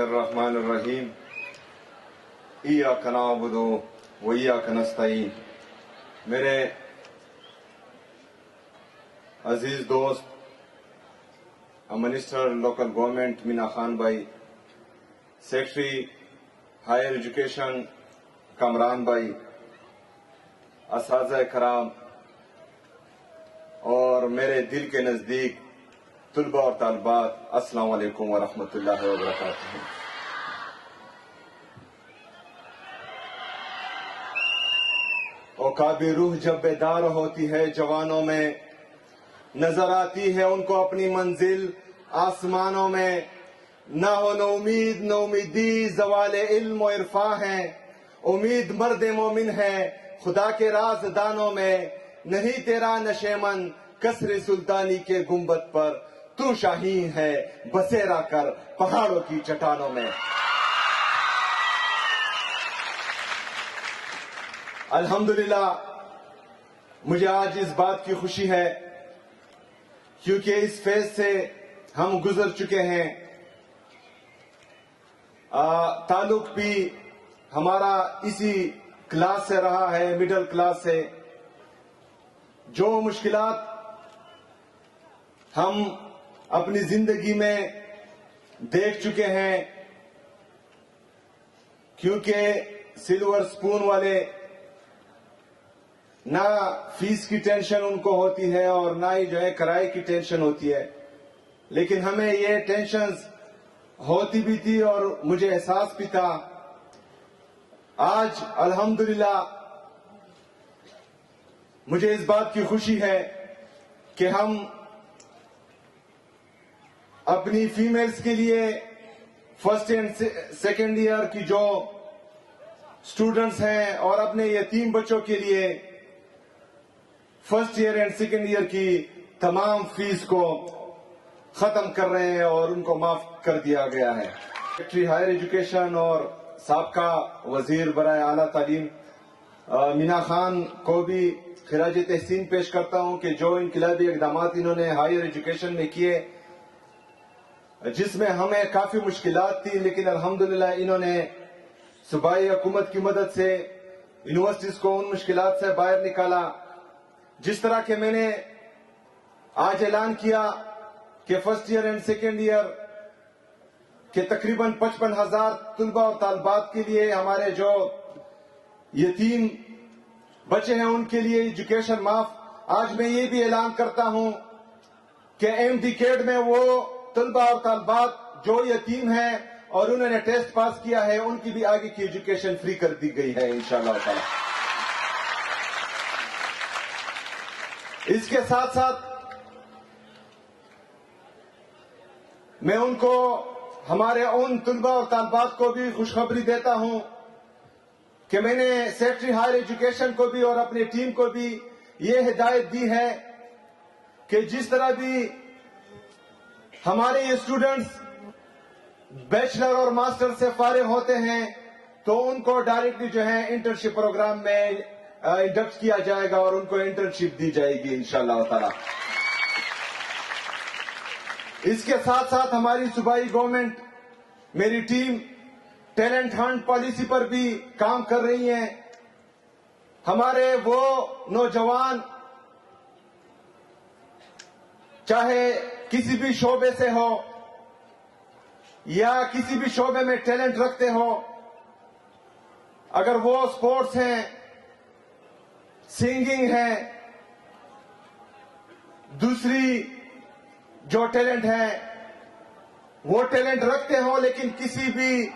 बिस्मिल्लाहिर्रहमानिर्रहीम इय्याका नअबुदु व इय्याका नस्तईन। मेरे अजीज दोस्त minister local government Meena Khan भाई, सेक्रेटरी हायर एजुकेशन कामरान भाई, असातिज़ा कराम और मेरे दिल के नजदीक तुलबा और तालिबात, अस्सलाम वालेकुम व रहमतुल्लाहि व बरकातुहू। औकाबी रूह जब बेदार होती है जवानों में, नजर आती है उनको अपनी मंजिल आसमानों में। ना हो न उम्मीद न उम्मीदी, ज़वाले इल्म और इरफा है। उम्मीद मर्द मोमिन है खुदा के राज़दानों में। नहीं तेरा नशेमन कसरे सुल्तानी के गुंबद पर, तू शाहीन है बसेरा कर पहाड़ों की चट्टानों में। अल्हम्दुलिल्लाह, मुझे आज इस बात की खुशी है क्योंकि इस फेज से हम गुजर चुके हैं। ताल्लुक भी हमारा इसी क्लास से रहा है, मिडिल क्लास से। जो मुश्किलात हम अपनी जिंदगी में देख चुके हैं, क्योंकि सिल्वर स्पून वाले ना फीस की टेंशन उनको होती है और ना ही जो है किराए की टेंशन होती है, लेकिन हमें ये टेंशन्स होती भी थी और मुझे एहसास भी था। आज अल्हम्दुलिल्लाह मुझे इस बात की खुशी है कि हम अपनी फीमेल्स के लिए फर्स्ट एंड सेकेंड ईयर की जो स्टूडेंट्स हैं और अपने यतीम बच्चों के लिए first year and second year की तमाम फीस को खत्म कर रहे हैं और उनको माफ कर दिया गया है। सेक्रेटरी हायर एजुकेशन और साबका वजीर बराए आला तालीम मीना खान को भी खिराज तहसीन पेश करता हूं कि जो इनकलाबी इकदामात इन्होंने हायर एजुकेशन में किए, जिसमें हमें काफी मुश्किलात थी, लेकिन अल्हम्दुलिल्लाह इन्होंने सूबाई हुकूमत की मदद से यूनिवर्सिटीज को उन मुश्किलात से बाहर निकाला। जिस तरह के मैंने आज ऐलान किया कि first year and second year के तकरीबन 55,000 तुलबा और तालिबात के लिए, हमारे जो यतीम बच्चे हैं उनके लिए एजुकेशन माफ। आज मैं ये भी ऐलान करता हूं कि एमडीकेड में वो तुलबा और तालिबात जो यतीम हैं और उन्होंने टेस्ट पास किया है, उनकी भी आगे की एजुकेशन फ्री कर दी गई है इंशाअल्लाह ताला। इसके साथ साथ मैं उनको, हमारे उन तुलबा और तालिबात को भी खुशखबरी देता हूं कि मैंने सेक्रेटरी हायर एजुकेशन को भी और अपनी टीम को भी ये हिदायत दी है कि जिस तरह भी हमारे ये स्टूडेंट्स बैचलर और मास्टर से फारिग होते हैं तो उनको डायरेक्टली जो है इंटर्नशिप प्रोग्राम में इंडक्ट किया जाएगा और उनको इंटर्नशिप दी जाएगी इंशाअल्लाह ताला। इसके साथ साथ हमारी सूबाई गवर्नमेंट, मेरी टीम टैलेंट हंट पॉलिसी पर भी काम कर रही है। हमारे वो नौजवान चाहे किसी भी शोबे से हो या किसी भी शोबे में टैलेंट रखते हो, अगर वो स्पोर्ट्स हैं, सिंगिंग है, दूसरी जो टैलेंट है वो टैलेंट रखते हो, लेकिन किसी भी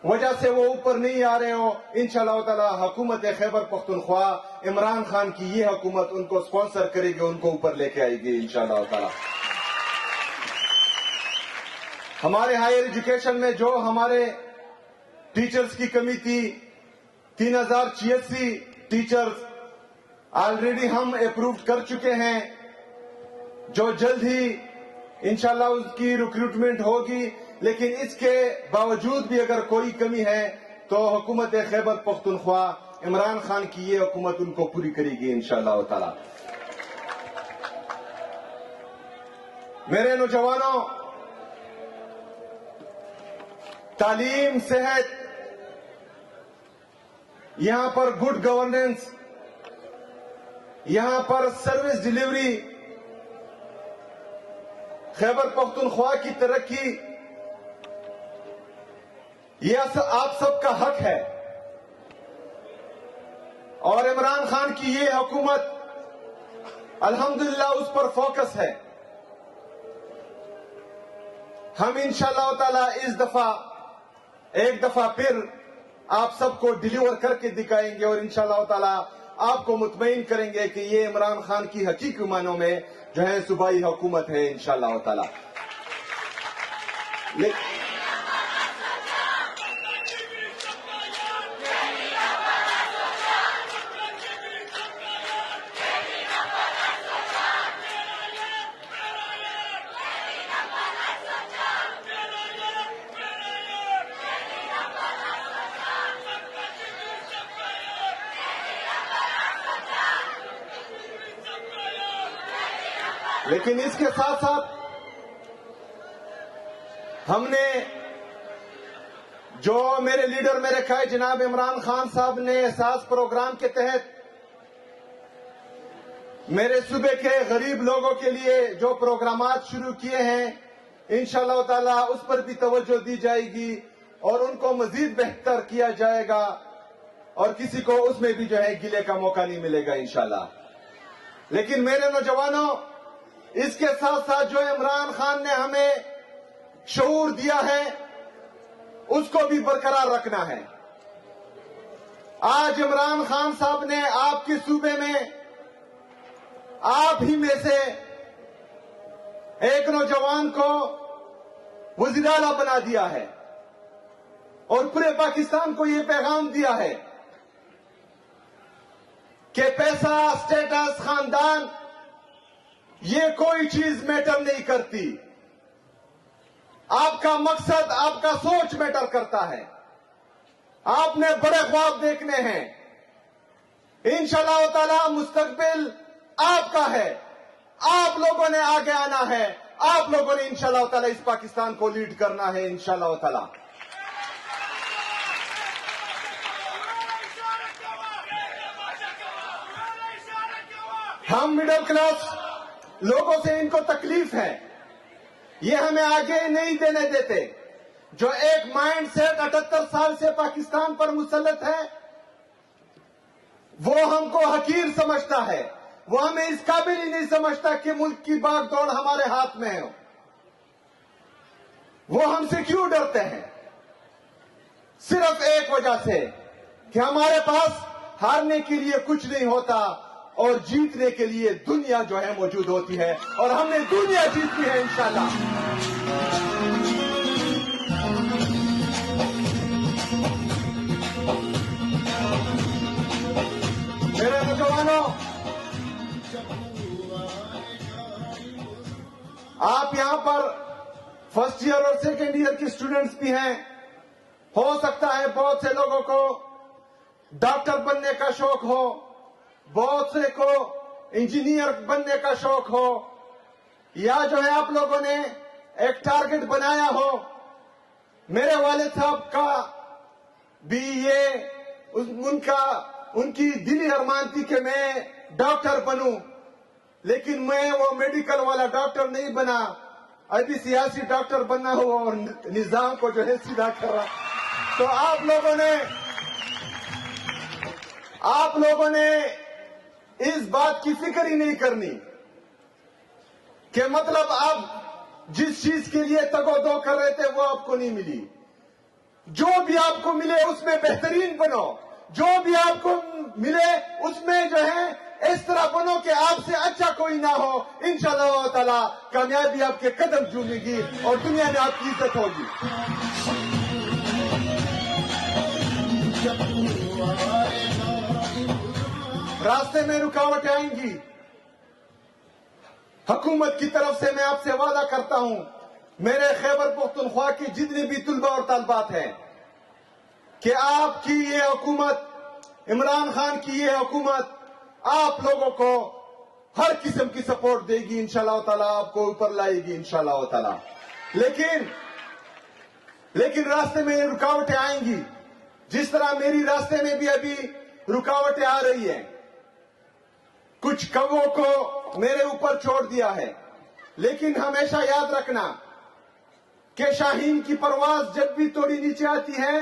वजह से वो ऊपर नहीं आ रहे हो, इंशाअल्लाह ताला हुकूमत खैबर पख्तूनख्वा इमरान खान की ये हुकूमत उनको स्पॉन्सर करेगी, उनको ऊपर लेके आएगी इंशाअल्लाह ताला। हमारे हायर एजुकेशन में जो हमारे टीचर्स की कमी थी, 3086 टीचर्स ऑलरेडी हम अप्रूव कर चुके हैं, जो जल्द ही इंशाअल्लाह उसकी रिक्रूटमेंट होगी। लेकिन इसके बावजूद भी अगर कोई कमी है तो हुकूमत खैबर पख्तूनख्वा इमरान खान की ये हुकूमत उनको पूरी करेगी इंशाअल्लाह ताला। मेरे नौजवानों, तालीम, सेहत, यहां पर गुड गवर्नेंस, यहां पर सर्विस डिलीवरी, खैबर पख्तूनख्वा की तरक्की, यह आप सबका हक है। और इमरान खान की ये हुकूमत अल्हम्दुलिल्लाह उस पर फोकस है। हम इंशाअल्लाह ताला इस दफा एक दफा फिर आप सबको डिलीवर करके दिखाएंगे और इंशाअल्लाह ताला आपको मुतमईन करेंगे कि ये इमरान खान की हकीकी मानों में जो है सूबाई हुकूमत है इंशाअल्लाह ताला। लेकिन इसके साथ साथ हमने जो मेरे लीडर मेरे कायद जनाब इमरान खान साहब ने एहसास प्रोग्राम के तहत मेरे सूबे के गरीब लोगों के लिए जो प्रोग्रामात शुरू किए हैं इंशाअल्लाह ताला उस पर भी तवज्जो दी जाएगी और उनको मजीद बेहतर किया जाएगा और किसी को उसमें भी जो है गिले का मौका नहीं मिलेगा इंशाअल्लाह। लेकिन मेरे नौजवानों, इसके साथ साथ जो इमरान खान ने हमें शऊर दिया है उसको भी बरकरार रखना है। आज इमरान खान साहब ने आपके सूबे में आप ही में से एक नौजवान को वज़ीर आला बना दिया है और पूरे पाकिस्तान को यह पैगाम दिया है कि पैसा, स्टेटस, खानदान ये कोई चीज मैटर नहीं करती। आपका मकसद, आपका सोच मैटर करता है। आपने बड़े ख्वाब देखने हैं। इंशाअल्लाह ताला मुस्तकबिल आपका है। आप लोगों ने आगे आना है। आप लोगों ने इंशाअल्लाह ताला इस पाकिस्तान को लीड करना है इंशाअल्लाह ताला। हम मिडिल क्लास लोगों से इनको तकलीफ है, ये हमें आगे नहीं देने देते। जो एक माइंड सेट 78 साल से पाकिस्तान पर मुसल्लत है वो हमको हकीर समझता है, वो हमें इस काबिल ही नहीं समझता कि मुल्क की भागदौड़ हमारे हाथ में है। वो हमसे क्यों डरते हैं? सिर्फ एक वजह से कि हमारे पास हारने के लिए कुछ नहीं होता और जीतने के लिए दुनिया जो है मौजूद होती है और हमने दुनिया जीती है इंशाअल्लाह। मेरे नौजवानों, आप यहां पर फर्स्ट ईयर और सेकेंड ईयर के स्टूडेंट्स भी हैं। हो सकता है बहुत से लोगों को डॉक्टर बनने का शौक हो, बहुत से को इंजीनियर बनने का शौक हो, या जो है आप लोगों ने एक टारगेट बनाया हो। मेरे वालिद साहब का भी ये उनकी दिली अरमान थी कि मैं डॉक्टर बनूं, लेकिन मैं वो मेडिकल वाला डॉक्टर नहीं बना। अभी सियासी डॉक्टर बनना हो और निजाम को जो है सीधा कर रहा। तो आप लोगों ने इस बात की फिक्र ही नहीं करनी कि मतलब आप जिस चीज के लिए तगोदो कर रहे थे वो आपको नहीं मिली। जो भी आपको मिले उसमें बेहतरीन बनो, जो भी आपको मिले उसमें जो है इस तरह बनो कि आपसे अच्छा कोई ना हो। इंशाअल्लाह ताला कामयाबी आपके कदम चूमेगी और दुनिया में आपकी इज्जत होगी। रास्ते में रुकावटें आएंगी। हुकूमत की तरफ से मैं आपसे वादा करता हूं, मेरे खैबर पख्तूनख्वा की जितनी भी तुलबा और तालबात हैं कि आपकी ये हुकूमत, इमरान खान की ये हुकूमत आप लोगों को हर किस्म की सपोर्ट देगी इंशाअल्लाह ताला, आपको ऊपर लाएगी इंशाअल्लाह ताला। لیکن راستے میں رکاوٹیں آئیں گی، جس طرح میری راستے میں بھی ابھی رکاوٹیں آ رہی ہیں. کچھ کووں کو میرے اوپر چھوڑ دیا ہے، لیکن ہمیشہ یاد رکھنا کہ شاہین کی پرواز جب بھی تھوڑی نیچے آتی ہے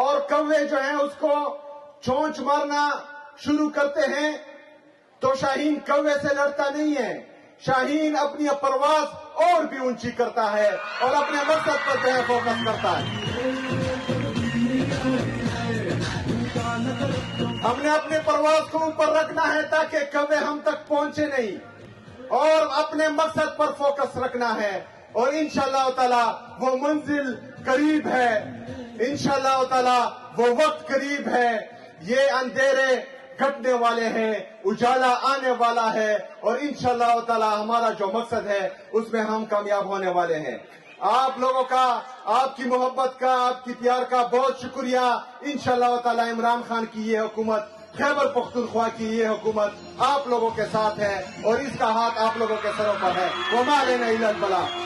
اور کوے جو ہیں اس کو چونچ مارنا شروع کرتے ہیں تو شاہین کوے سے لڑتا نہیں ہے. شاہین اپنی پرواز اور بھی اونچی کرتا ہے اور اپنے مقصد پر جو ہے فوکس کرتا ہے. ہم نے اپنے پرواز کو اوپر رکھنا ہے تاکہ کوے ہم تک پہنچے نہیں، اور اپنے مقصد پر فوکس رکھنا ہے، اور انشاءاللہ تعالی وہ منزل قریب ہے، انشاءاللہ تعالی وہ وقت قریب ہے. یہ اندھیرے گھٹنے والے ہیں، اجالا آنے والا ہے، اور انشاءاللہ تعالی ہمارا جو مقصد ہے اس میں ہم کامیاب ہونے والے ہیں. آپ لوگوں کا، آپ کی محبت کا، آپ کی پیار کا بہت شکریہ. انشاءاللہ تعالی عمران خان کی یہ حکومت، خیبر پختونخوا کی یہ حکومت آپ لوگوں کے ساتھ ہے، اور اس کا ہاتھ آپ لوگوں کے سروں پر ہے. وما علینا الا البلاغ.